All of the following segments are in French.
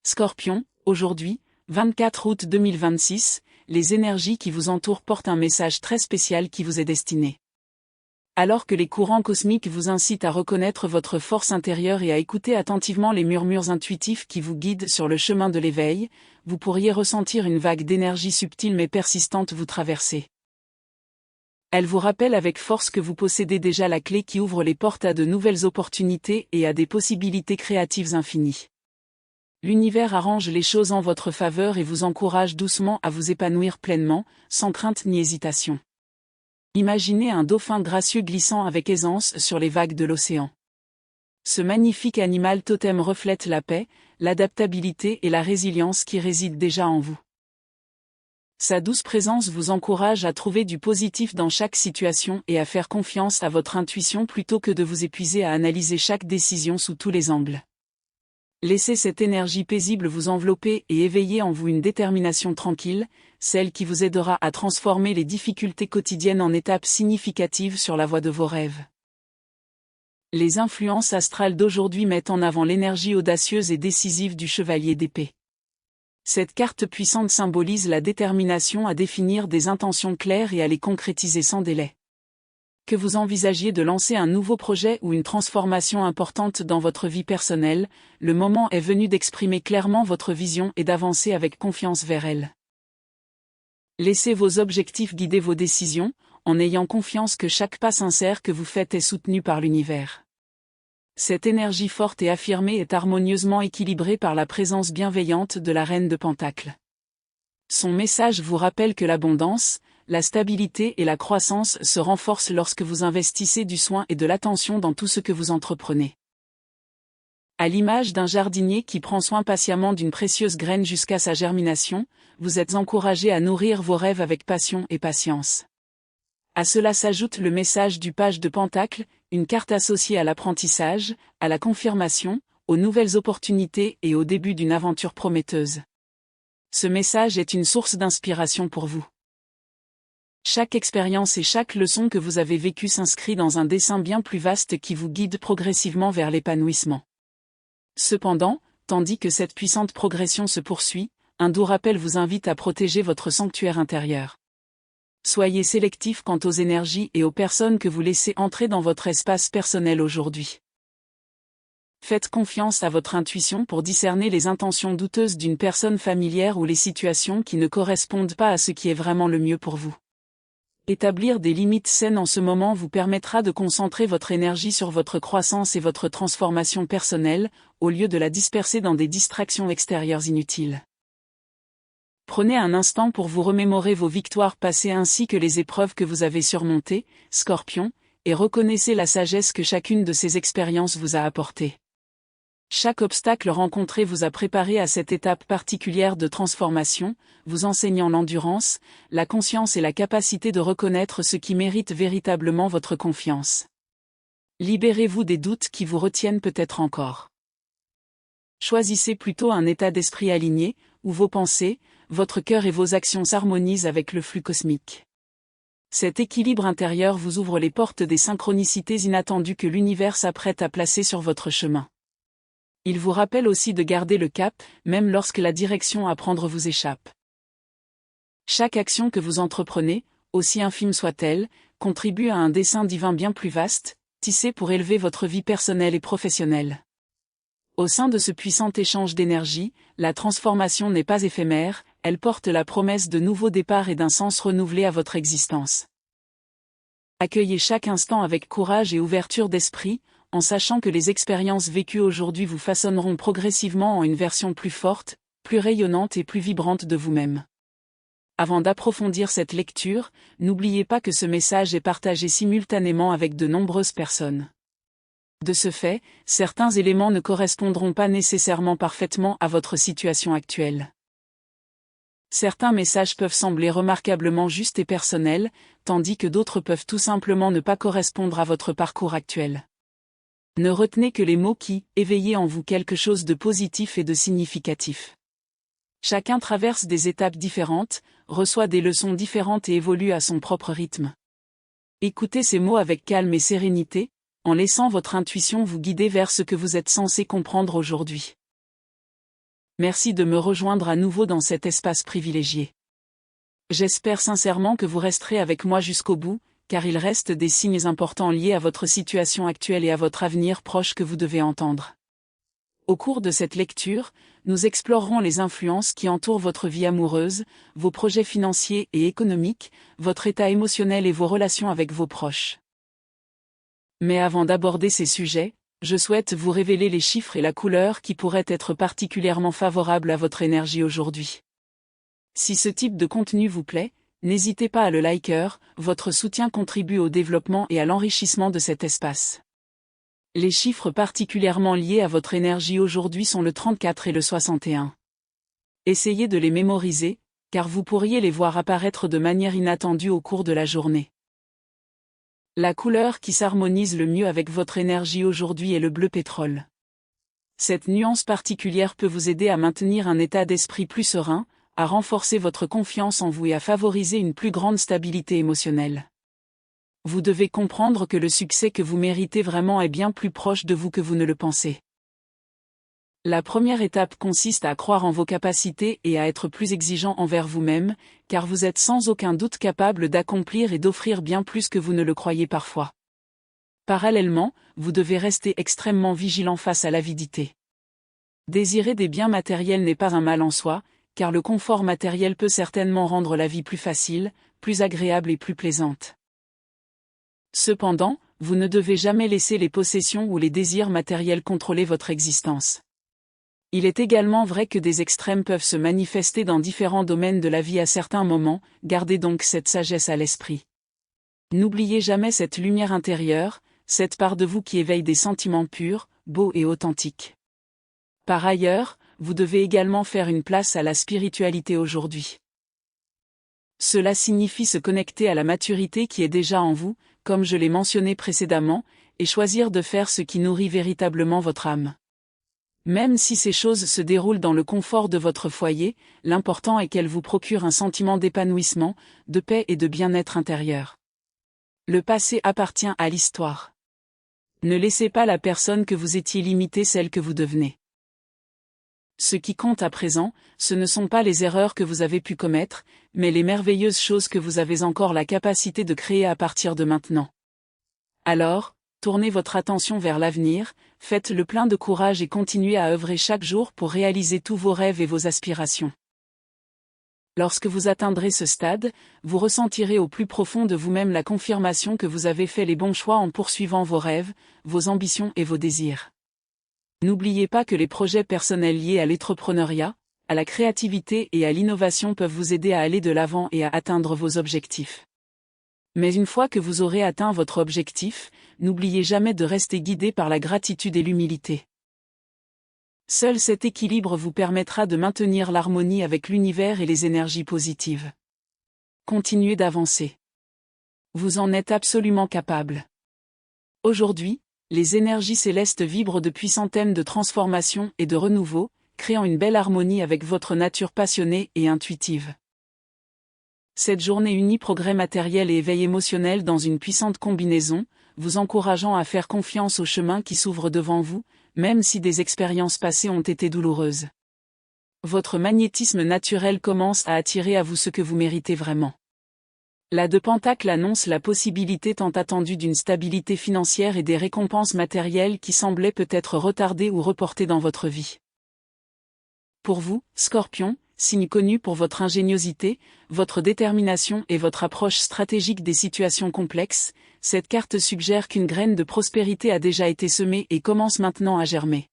Scorpion, aujourd'hui, 24 août 2026, les énergies qui vous entourent portent un message très spécial qui vous est destiné. Alors que les courants cosmiques vous incitent à reconnaître votre force intérieure et à écouter attentivement les murmures intuitifs qui vous guident sur le chemin de l'éveil, vous pourriez ressentir une vague d'énergie subtile mais persistante vous traverser. Elle vous rappelle avec force que vous possédez déjà la clé qui ouvre les portes à de nouvelles opportunités et à des possibilités créatives infinies. L'univers arrange les choses en votre faveur et vous encourage doucement à vous épanouir pleinement, sans crainte ni hésitation. Imaginez un dauphin gracieux glissant avec aisance sur les vagues de l'océan. Ce magnifique animal totem reflète la paix, l'adaptabilité et la résilience qui résident déjà en vous. Sa douce présence vous encourage à trouver du positif dans chaque situation et à faire confiance à votre intuition plutôt que de vous épuiser à analyser chaque décision sous tous les angles. Laissez cette énergie paisible vous envelopper et éveiller en vous une détermination tranquille, celle qui vous aidera à transformer les difficultés quotidiennes en étapes significatives sur la voie de vos rêves. Les influences astrales d'aujourd'hui mettent en avant l'énergie audacieuse et décisive du chevalier d'épée. Cette carte puissante symbolise la détermination à définir des intentions claires et à les concrétiser sans délai. Que vous envisagiez de lancer un nouveau projet ou une transformation importante dans votre vie personnelle, le moment est venu d'exprimer clairement votre vision et d'avancer avec confiance vers elle. Laissez vos objectifs guider vos décisions, en ayant confiance que chaque pas sincère que vous faites est soutenu par l'univers. Cette énergie forte et affirmée est harmonieusement équilibrée par la présence bienveillante de la Reine de Pentacles. Son message vous rappelle que l'abondance, la stabilité et la croissance se renforcent lorsque vous investissez du soin et de l'attention dans tout ce que vous entreprenez. À l'image d'un jardinier qui prend soin patiemment d'une précieuse graine jusqu'à sa germination, vous êtes encouragé à nourrir vos rêves avec passion et patience. À cela s'ajoute le message du page de Pentacle, une carte associée à l'apprentissage, à la confirmation, aux nouvelles opportunités et au début d'une aventure prometteuse. Ce message est une source d'inspiration pour vous. Chaque expérience et chaque leçon que vous avez vécue s'inscrit dans un dessin bien plus vaste qui vous guide progressivement vers l'épanouissement. Cependant, tandis que cette puissante progression se poursuit, un doux rappel vous invite à protéger votre sanctuaire intérieur. Soyez sélectif quant aux énergies et aux personnes que vous laissez entrer dans votre espace personnel aujourd'hui. Faites confiance à votre intuition pour discerner les intentions douteuses d'une personne familière ou les situations qui ne correspondent pas à ce qui est vraiment le mieux pour vous. Établir des limites saines en ce moment vous permettra de concentrer votre énergie sur votre croissance et votre transformation personnelle, au lieu de la disperser dans des distractions extérieures inutiles. Prenez un instant pour vous remémorer vos victoires passées ainsi que les épreuves que vous avez surmontées, Scorpion, et reconnaissez la sagesse que chacune de ces expériences vous a apportée. Chaque obstacle rencontré vous a préparé à cette étape particulière de transformation, vous enseignant l'endurance, la conscience et la capacité de reconnaître ce qui mérite véritablement votre confiance. Libérez-vous des doutes qui vous retiennent peut-être encore. Choisissez plutôt un état d'esprit aligné, où vos pensées, votre cœur et vos actions s'harmonisent avec le flux cosmique. Cet équilibre intérieur vous ouvre les portes des synchronicités inattendues que l'univers s'apprête à placer sur votre chemin. Il vous rappelle aussi de garder le cap, même lorsque la direction à prendre vous échappe. Chaque action que vous entreprenez, aussi infime soit-elle, contribue à un dessein divin bien plus vaste, tissé pour élever votre vie personnelle et professionnelle. Au sein de ce puissant échange d'énergie, la transformation n'est pas éphémère, elle porte la promesse de nouveaux départs et d'un sens renouvelé à votre existence. Accueillez chaque instant avec courage et ouverture d'esprit, en sachant que les expériences vécues aujourd'hui vous façonneront progressivement en une version plus forte, plus rayonnante et plus vibrante de vous-même. Avant d'approfondir cette lecture, n'oubliez pas que ce message est partagé simultanément avec de nombreuses personnes. De ce fait, certains éléments ne correspondront pas nécessairement parfaitement à votre situation actuelle. Certains messages peuvent sembler remarquablement justes et personnels, tandis que d'autres peuvent tout simplement ne pas correspondre à votre parcours actuel. Ne retenez que les mots qui éveillent en vous quelque chose de positif et de significatif. Chacun traverse des étapes différentes, reçoit des leçons différentes et évolue à son propre rythme. Écoutez ces mots avec calme et sérénité, en laissant votre intuition vous guider vers ce que vous êtes censé comprendre aujourd'hui. Merci de me rejoindre à nouveau dans cet espace privilégié. J'espère sincèrement que vous resterez avec moi jusqu'au bout, car il reste des signes importants liés à votre situation actuelle et à votre avenir proche que vous devez entendre. Au cours de cette lecture, nous explorerons les influences qui entourent votre vie amoureuse, vos projets financiers et économiques, votre état émotionnel et vos relations avec vos proches. Mais avant d'aborder ces sujets, je souhaite vous révéler les chiffres et la couleur qui pourraient être particulièrement favorables à votre énergie aujourd'hui. Si ce type de contenu vous plaît, n'hésitez pas à le liker, votre soutien contribue au développement et à l'enrichissement de cet espace. Les chiffres particulièrement liés à votre énergie aujourd'hui sont le 34 et le 61. Essayez de les mémoriser, car vous pourriez les voir apparaître de manière inattendue au cours de la journée. La couleur qui s'harmonise le mieux avec votre énergie aujourd'hui est le bleu pétrole. Cette nuance particulière peut vous aider à maintenir un état d'esprit plus serein, à renforcer votre confiance en vous et à favoriser une plus grande stabilité émotionnelle. Vous devez comprendre que le succès que vous méritez vraiment est bien plus proche de vous que vous ne le pensez. La première étape consiste à croire en vos capacités et à être plus exigeant envers vous-même, car vous êtes sans aucun doute capable d'accomplir et d'offrir bien plus que vous ne le croyez parfois. Parallèlement, vous devez rester extrêmement vigilant face à l'avidité. Désirer des biens matériels n'est pas un mal en soi, car le confort matériel peut certainement rendre la vie plus facile, plus agréable et plus plaisante. Cependant, vous ne devez jamais laisser les possessions ou les désirs matériels contrôler votre existence. Il est également vrai que des extrêmes peuvent se manifester dans différents domaines de la vie à certains moments, gardez donc cette sagesse à l'esprit. N'oubliez jamais cette lumière intérieure, cette part de vous qui éveille des sentiments purs, beaux et authentiques. Par ailleurs, vous devez également faire une place à la spiritualité aujourd'hui. Cela signifie se connecter à la maturité qui est déjà en vous, comme je l'ai mentionné précédemment, et choisir de faire ce qui nourrit véritablement votre âme. Même si ces choses se déroulent dans le confort de votre foyer, l'important est qu'elles vous procurent un sentiment d'épanouissement, de paix et de bien-être intérieur. Le passé appartient à l'histoire. Ne laissez pas la personne que vous étiez limiter celle que vous devenez. Ce qui compte à présent, ce ne sont pas les erreurs que vous avez pu commettre, mais les merveilleuses choses que vous avez encore la capacité de créer à partir de maintenant. Alors, tournez votre attention vers l'avenir, faites le plein de courage et continuez à œuvrer chaque jour pour réaliser tous vos rêves et vos aspirations. Lorsque vous atteindrez ce stade, vous ressentirez au plus profond de vous-même la confirmation que vous avez fait les bons choix en poursuivant vos rêves, vos ambitions et vos désirs. N'oubliez pas que les projets personnels liés à l'entrepreneuriat, à la créativité et à l'innovation peuvent vous aider à aller de l'avant et à atteindre vos objectifs. Mais une fois que vous aurez atteint votre objectif, n'oubliez jamais de rester guidé par la gratitude et l'humilité. Seul cet équilibre vous permettra de maintenir l'harmonie avec l'univers et les énergies positives. Continuez d'avancer. Vous en êtes absolument capable. Aujourd'hui, les énergies célestes vibrent de puissants thèmes de transformation et de renouveau, créant une belle harmonie avec votre nature passionnée et intuitive. Cette journée unit progrès matériel et éveil émotionnel dans une puissante combinaison, vous encourageant à faire confiance au chemin qui s'ouvre devant vous, même si des expériences passées ont été douloureuses. Votre magnétisme naturel commence à attirer à vous ce que vous méritez vraiment. La de Pentacle annonce la possibilité tant attendue d'une stabilité financière et des récompenses matérielles qui semblaient peut-être retardées ou reportées dans votre vie. Pour vous, Scorpion, signe connu pour votre ingéniosité, votre détermination et votre approche stratégique des situations complexes, cette carte suggère qu'une graine de prospérité a déjà été semée et commence maintenant à germer.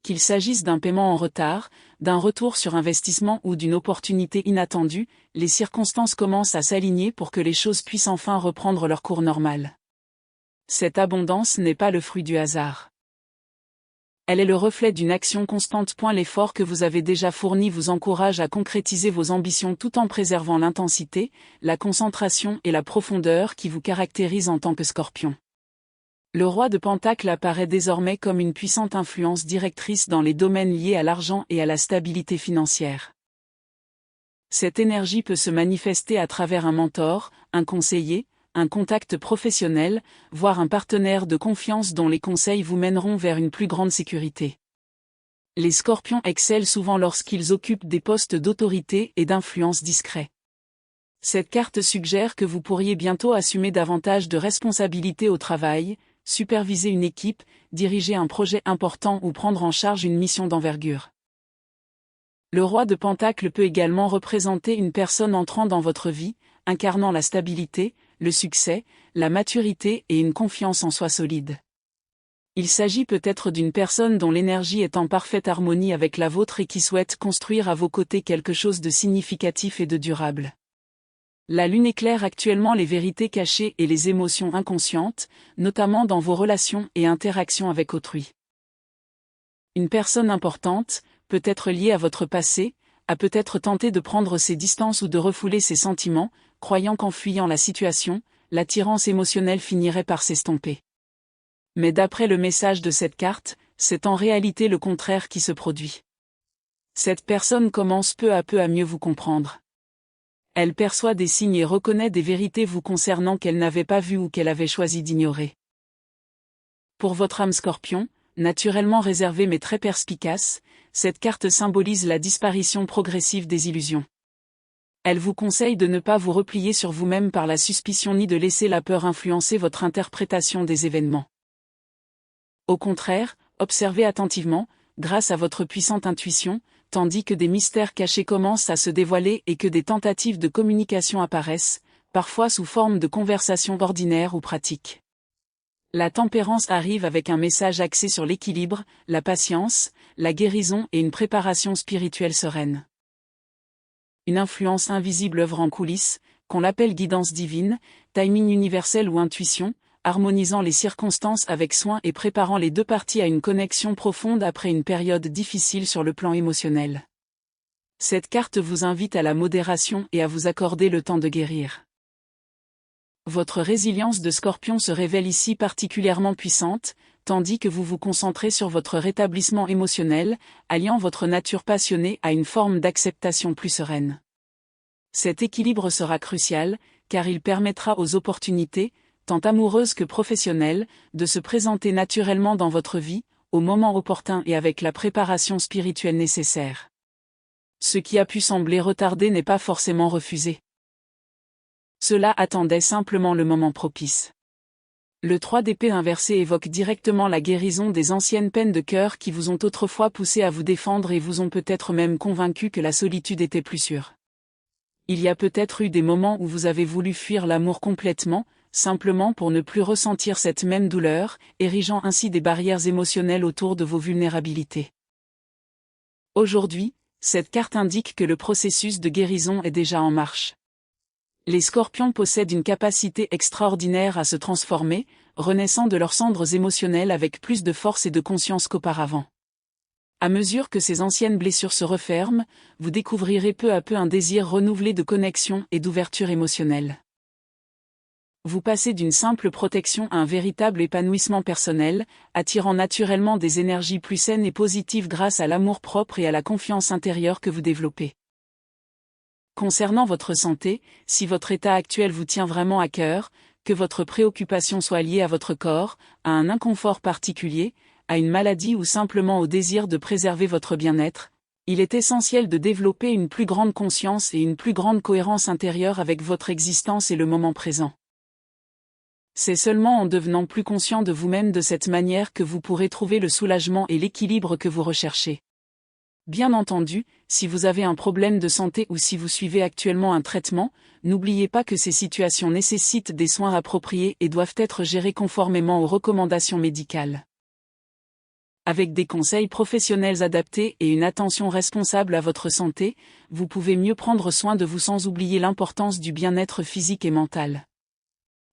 Qu'il s'agisse d'un paiement en retard, d'un retour sur investissement ou d'une opportunité inattendue, les circonstances commencent à s'aligner pour que les choses puissent enfin reprendre leur cours normal. Cette abondance n'est pas le fruit du hasard. Elle est le reflet d'une action constante. L'effort que vous avez déjà fourni vous encourage à concrétiser vos ambitions tout en préservant l'intensité, la concentration et la profondeur qui vous caractérisent en tant que Scorpion. Le roi de Pentacle apparaît désormais comme une puissante influence directrice dans les domaines liés à l'argent et à la stabilité financière. Cette énergie peut se manifester à travers un mentor, un conseiller, un contact professionnel, voire un partenaire de confiance dont les conseils vous mèneront vers une plus grande sécurité. Les scorpions excellent souvent lorsqu'ils occupent des postes d'autorité et d'influence discrets. Cette carte suggère que vous pourriez bientôt assumer davantage de responsabilités au travail, superviser une équipe, diriger un projet important ou prendre en charge une mission d'envergure. Le roi de Pentacles peut également représenter une personne entrant dans votre vie, incarnant la stabilité, le succès, la maturité et une confiance en soi solide. Il s'agit peut-être d'une personne dont l'énergie est en parfaite harmonie avec la vôtre et qui souhaite construire à vos côtés quelque chose de significatif et de durable. La lune éclaire actuellement les vérités cachées et les émotions inconscientes, notamment dans vos relations et interactions avec autrui. Une personne importante, peut-être liée à votre passé, a peut-être tenté de prendre ses distances ou de refouler ses sentiments, croyant qu'en fuyant la situation, l'attirance émotionnelle finirait par s'estomper. Mais d'après le message de cette carte, c'est en réalité le contraire qui se produit. Cette personne commence peu à peu à mieux vous comprendre. Elle perçoit des signes et reconnaît des vérités vous concernant qu'elle n'avait pas vues ou qu'elle avait choisi d'ignorer. Pour votre âme scorpion, naturellement réservée mais très perspicace, cette carte symbolise la disparition progressive des illusions. Elle vous conseille de ne pas vous replier sur vous-même par la suspicion ni de laisser la peur influencer votre interprétation des événements. Au contraire, observez attentivement, grâce à votre puissante intuition, tandis que des mystères cachés commencent à se dévoiler et que des tentatives de communication apparaissent, parfois sous forme de conversations ordinaires ou pratiques. La tempérance arrive avec un message axé sur l'équilibre, la patience, la guérison et une préparation spirituelle sereine. Une influence invisible œuvre en coulisses, qu'on l'appelle guidance divine, timing universel ou intuition, harmonisant les circonstances avec soin et préparant les deux parties à une connexion profonde après une période difficile sur le plan émotionnel. Cette carte vous invite à la modération et à vous accorder le temps de guérir. Votre résilience de Scorpion se révèle ici particulièrement puissante, tandis que vous vous concentrez sur votre rétablissement émotionnel, alliant votre nature passionnée à une forme d'acceptation plus sereine. Cet équilibre sera crucial, car il permettra aux opportunités, tant amoureuses que professionnelles, de se présenter naturellement dans votre vie, au moment opportun et avec la préparation spirituelle nécessaire. Ce qui a pu sembler retardé n'est pas forcément refusé. Cela attendait simplement le moment propice. Le 3 d'épée inversé évoque directement la guérison des anciennes peines de cœur qui vous ont autrefois poussé à vous défendre et vous ont peut-être même convaincu que la solitude était plus sûre. Il y a peut-être eu des moments où vous avez voulu fuir l'amour complètement, simplement pour ne plus ressentir cette même douleur, érigeant ainsi des barrières émotionnelles autour de vos vulnérabilités. Aujourd'hui, cette carte indique que le processus de guérison est déjà en marche. Les scorpions possèdent une capacité extraordinaire à se transformer, renaissant de leurs cendres émotionnelles avec plus de force et de conscience qu'auparavant. À mesure que ces anciennes blessures se referment, vous découvrirez peu à peu un désir renouvelé de connexion et d'ouverture émotionnelle. Vous passez d'une simple protection à un véritable épanouissement personnel, attirant naturellement des énergies plus saines et positives grâce à l'amour-propre et à la confiance intérieure que vous développez. Concernant votre santé, si votre état actuel vous tient vraiment à cœur, que votre préoccupation soit liée à votre corps, à un inconfort particulier, à une maladie ou simplement au désir de préserver votre bien-être, il est essentiel de développer une plus grande conscience et une plus grande cohérence intérieure avec votre existence et le moment présent. C'est seulement en devenant plus conscient de vous-même de cette manière que vous pourrez trouver le soulagement et l'équilibre que vous recherchez. Bien entendu, si vous avez un problème de santé ou si vous suivez actuellement un traitement, n'oubliez pas que ces situations nécessitent des soins appropriés et doivent être gérées conformément aux recommandations médicales. Avec des conseils professionnels adaptés et une attention responsable à votre santé, vous pouvez mieux prendre soin de vous sans oublier l'importance du bien-être physique et mental.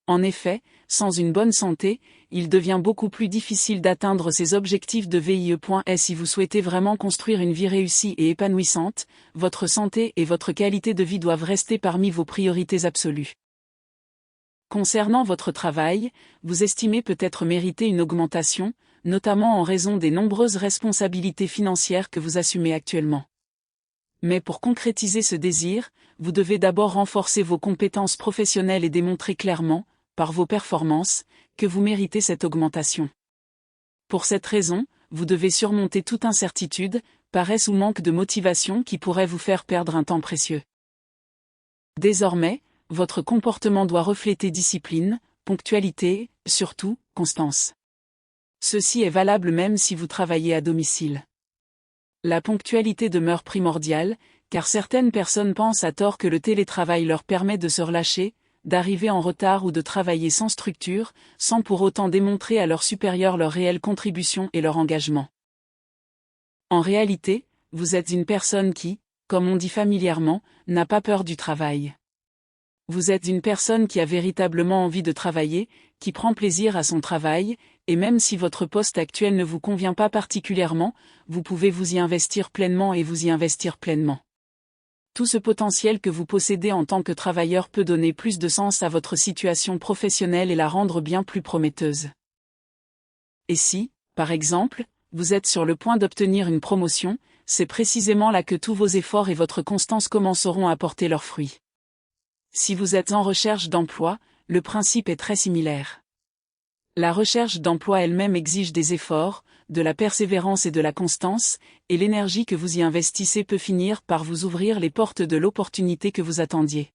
En effet, sans une bonne santé, il devient beaucoup plus difficile d'atteindre ces objectifs de VIE. Si vous souhaitez vraiment construire une vie réussie et épanouissante, votre santé et votre qualité de vie doivent rester parmi vos priorités absolues. Concernant votre travail, vous estimez peut-être mériter une augmentation, notamment en raison des nombreuses responsabilités financières que vous assumez actuellement. Mais pour concrétiser ce désir, vous devez d'abord renforcer vos compétences professionnelles et démontrer clairement, par vos performances, que vous méritez cette augmentation. Pour cette raison, vous devez surmonter toute incertitude, paresse ou manque de motivation qui pourrait vous faire perdre un temps précieux. Désormais, votre comportement doit refléter discipline, ponctualité, et, surtout, constance. Ceci est valable même si vous travaillez à domicile. La ponctualité demeure primordiale, car certaines personnes pensent à tort que le télétravail leur permet de se relâcher, d'arriver en retard ou de travailler sans structure, sans pour autant démontrer à leurs supérieurs leur réelle contribution et leur engagement. En réalité, vous êtes une personne qui, comme on dit familièrement, n'a pas peur du travail. Vous êtes une personne qui a véritablement envie de travailler, qui prend plaisir à son travail, et même si votre poste actuel ne vous convient pas particulièrement, vous pouvez vous y investir pleinement et vous y investir pleinement. Tout ce potentiel que vous possédez en tant que travailleur peut donner plus de sens à votre situation professionnelle et la rendre bien plus prometteuse. Et si, par exemple, vous êtes sur le point d'obtenir une promotion, c'est précisément là que tous vos efforts et votre constance commenceront à porter leurs fruits. Si vous êtes en recherche d'emploi, le principe est très similaire. La recherche d'emploi elle-même exige des efforts, de la persévérance et de la constance, et l'énergie que vous y investissez peut finir par vous ouvrir les portes de l'opportunité que vous attendiez.